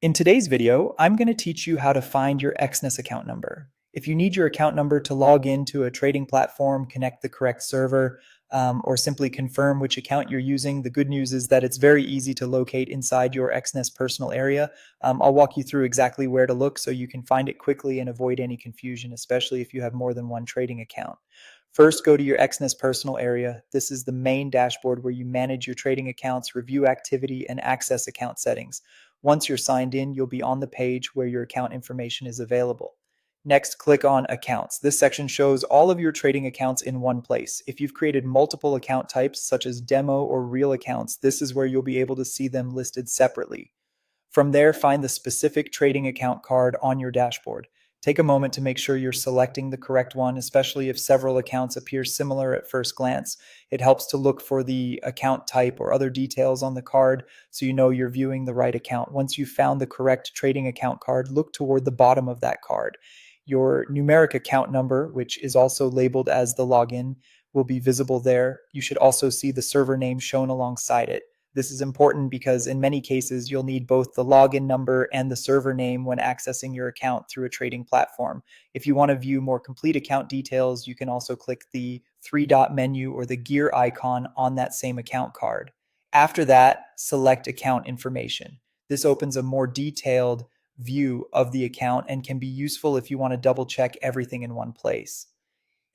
In today's video, I'm going to teach you how to find your Exness account number. If you need your account number to log into a trading platform, connect the correct server, or simply confirm which account you're using, the good news is that it's very easy to locate inside your Exness personal area. I'll walk you through exactly where to look so you can find it quickly and avoid any confusion, especially if you have more than one trading account. First, go to your Exness personal area. This is the main dashboard where you manage your trading accounts, review activity, and access account settings. Once you're signed in, you'll be on the page where your account information is available. Next, click on Accounts. This section shows all of your trading accounts in one place. If you've created multiple account types, such as demo or real accounts, this is where you'll be able to see them listed separately. From there, find the specific trading account card on your dashboard. Take a moment to make sure you're selecting the correct one, especially if several accounts appear similar at first glance. It helps to look for the account type or other details on the card so you know you're viewing the right account. Once you've found the correct trading account card, look toward the bottom of that card. Your numeric account number, which is also labeled as the login, will be visible there. You should also see the server name shown alongside it. This is important because in many cases, you'll need both the login number and the server name when accessing your account through a trading platform. If you want to view more complete account details, you can also click the three-dot menu or the gear icon on that same account card. After that, select account information. This opens a more detailed view of the account and can be useful if you want to double check everything in one place.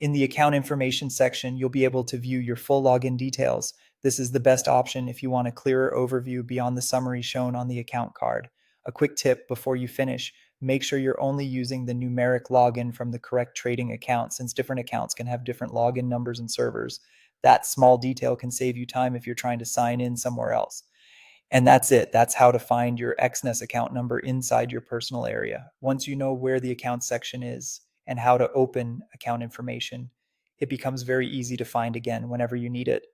In the account information section, you'll be able to view your full login details. This is the best option if you want a clearer overview beyond the summary shown on the account card. A quick tip before you finish, make sure you're only using the numeric login from the correct trading account, since different accounts can have different login numbers and servers. That small detail can save you time if you're trying to sign in somewhere else. And that's it. That's how to find your Exness account number inside your personal area. Once you know where the account section is and how to open account information, it becomes very easy to find again whenever you need it.